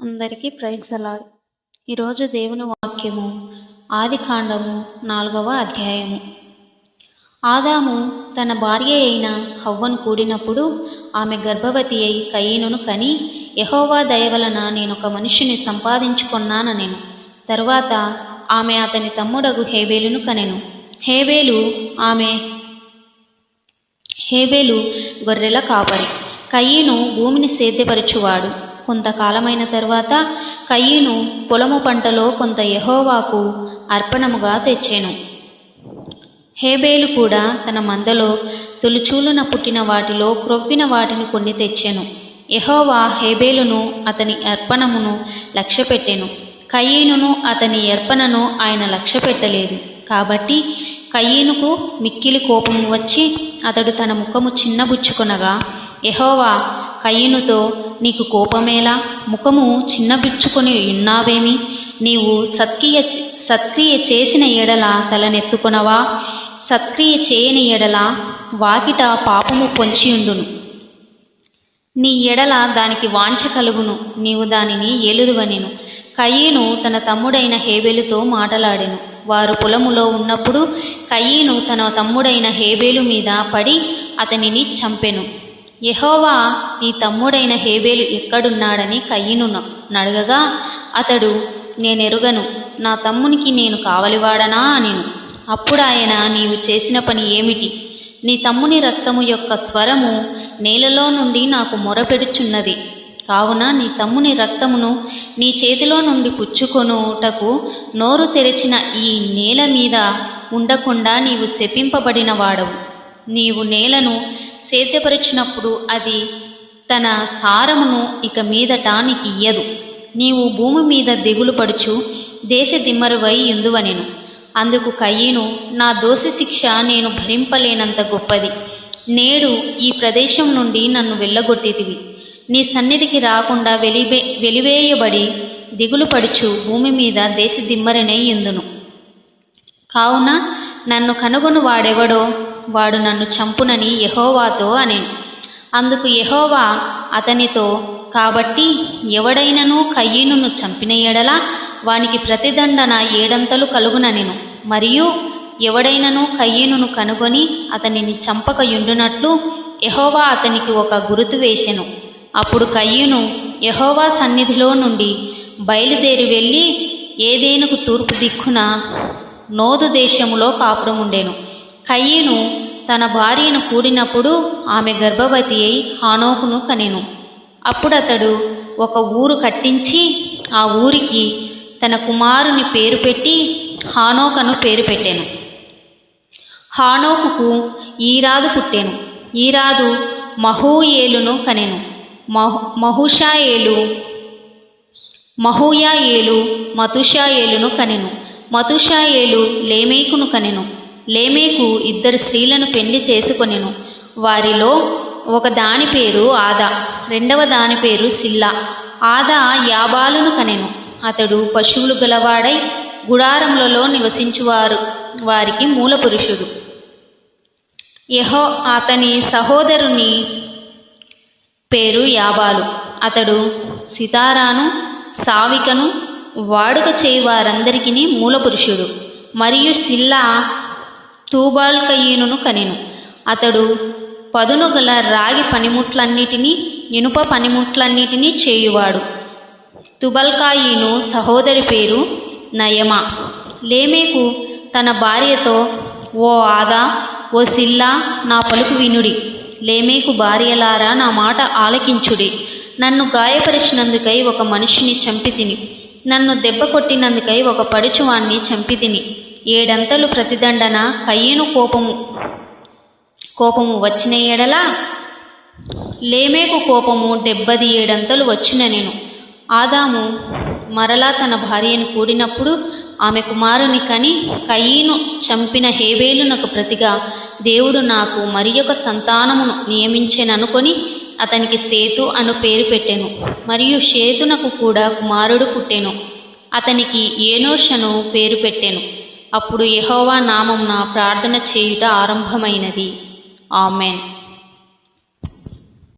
అందరికీ praise the lord. ఈరోజు దేవుని వాక్యము ఆదికాండము 4వ అధ్యాయము. ఆదాము తన భార్య అయిన హవ్వను కూడినప్పుడు ఆమె గర్భవతి అయి కయీనును కని, యెహోవా దయ వలన నేనొక మనిషిని సంపాదించుకొన్నానెను. తరువాత ఆమె అతని తమ్ముడగు హేబేలును కనెను. హేబేలు గొర్రెల కాపరి, కయీను భూమిని సేద్యపరచువాడు. కొంతకాలమైన తరువాత కయీను పొలము పంటలో కొంత యెహోవాకు అర్పణముగా తెచ్చెను. హేబేలు కూడా తన మందలో తొలిచూలున పుట్టిన వాటిలో క్రొవ్విన వాటిని కొన్ని తెచ్చెను. యెహోవా హేబేలును అతని అర్పణమును లక్ష్యపెట్టెను, కయీనును అతని అర్పణను ఆయన లక్ష్యపెట్టలేదు. కాబట్టి కయీనుకు మిక్కిలి కోపము వచ్చి అతడు తన ముఖము చిన్నబుచ్చుకొనగా, యెహోవా కయీనుతో, నీకు కోపమేలా? ముఖము చిన్నబుచ్చుకొని ఉన్నావేమి? నీవు సత్క్రియ చేసిన ఎడల తలనెత్తుకొనవా? సత్క్రియ చేయని ఎడల వాకిట పాపము పొంచియుండును. నీ ఎడల దానికి వాంఛ కలుగును, నీవు దానిని ఏలుదువనెను. కయీను తన తమ్ముడైన హేబేలుతో మాటలాడెను. వారు పొలములో ఉన్నప్పుడు కయీను తన తమ్ముడైన హేబేలు మీద పడి అతనిని చంపెను. యెహోవా, నీ తమ్ముడైన హేబేలు ఎక్కడున్నాడని కయీను నడగగా, అతడు, నేనెరుగను, నా తమ్మునికి నేను కావలివాడనా అనెను. అప్పుడాయన, నీవు చేసిన పని ఏమిటి? నీ తమ్ముని రక్తము యొక్క స్వరము నేలలో నుండి నాకు మొరపెడుచున్నది. కావున నీ తమ్ముని రక్తమును నీ చేతిలో నుండి పుచ్చుకొనుటకు నోరు తెరచిన ఈ నేల మీద ఉండకుండా నీవు శపింపబడిన వాడవు. నీవు నేలను సేద్యపరిచినప్పుడు అది తన సారమును ఇక మీదట నీకు ఇయ్యదు. నీవు భూమి మీద దిగులు పడుచు దేశ దిమ్మరువై యుందువనెను. అందుకు కయీను, నా దోషి శిక్ష నేను భరింపలేనంత గొప్పది. నేడు ఈ ప్రదేశం నుండి నన్ను వెళ్ళగొట్టితివి. నీ సన్నిధికి రాకుండా వెలివేయబడి దిగులు పడుచు భూమి మీద దేశ దిమ్మరినై యుందును. కావున నన్ను కనుగొను వాడెవడో వాడు నన్ను చంపునని యెహోవాతో అనెను. అందుకు యెహోవా అతనితో, కాబట్టి ఎవడైనను కయీనును చంపిన ఎడల వానికి ప్రతిదండన 7 కలుగుననెను. మరియు ఎవడైనను కయీనును కనుగొని అతనిని చంపక యుండునట్లు యెహోవా అతనికి ఒక గురుతు వేసెను. అప్పుడు కయీను యెహోవా సన్నిధిలో నుండి బయలుదేరి వెళ్ళి ఏదేనుకు తూర్పు దిక్కున నోదు దేశములో కాపురముండెను. కయీను తన భార్యను కూడినప్పుడు ఆమె గర్భవతి అయి హానోకును కనెను. అప్పుడతడు ఒక ఊరు కట్టించి ఆ ఊరికి తన కుమారుని పేరు పెట్టి హానోకను పేరు పెట్టెను. హానోకుకు ఈరాదు పుట్టెను. ఈరాదు మహూయేలును కనెను. మహూయాయేలు మతుషాయేలును కనెను. మతుషాయేలు లేమేకును కనెను. లేమేకు 2 స్త్రీలను పెళ్లి చేసుకొనెను. వారిలో ఒక దాని పేరు ఆదా, రెండవ దాని పేరు సిల్లా. ఆదా యాబాలును కనెను. అతడు పశువులు గలవాడై గుడారములలో నివసించువారు వారికి మూలపురుషుడు. అతని సహోదరుని పేరు యాబాలు. అతడు సితారాను సావికను వాడుక చేయువారందరికీ మూలపురుషుడు. మరియు సిల్లా తూబాల్కయీనును కనెను. అతడు పదును గల రాగి పనిముట్లన్నిటినీ ఇనుప పనిముట్లన్నిటినీ చేయువాడు. తుబల్కాయీను సహోదరి పేరు నయమా. లేమేకు తన భార్యతో, ఓ ఆదా, ఓ సిల్లా, నా పలుకు వినుడి. లేమేకు భార్యలారా, నా మాట ఆలకించుడి. నన్ను గాయపరిచినందుకై ఒక మనిషిని చంపితిని. నన్ను దెబ్బ కొట్టినందుకై ఒక పడుచువాణ్ణి చంపితిని. 7 ప్రతిదండన కయీను కోపము వచ్చిన ఎడల లేమేకు కోపము 77 వచ్చిననెను. ఆదాము మరలా తన భార్యను కూడినప్పుడు ఆమె కుమారుని కని, కయీను చంపిన హేబేలునకు ప్రతిగా దేవుడు నాకు మరియొక సంతానమును నియమించెననుకొని అతనికి సేతు అను పేరు పెట్టెను. మరియు షేతునకు కూడా కుమారుడు పుట్టెను. అతనికి ఏనోషను పేరు పెట్టెను. అప్పుడు యెహోవా నామమున ప్రార్థన చేయుట ఆరంభమైనది. ఆమేన్.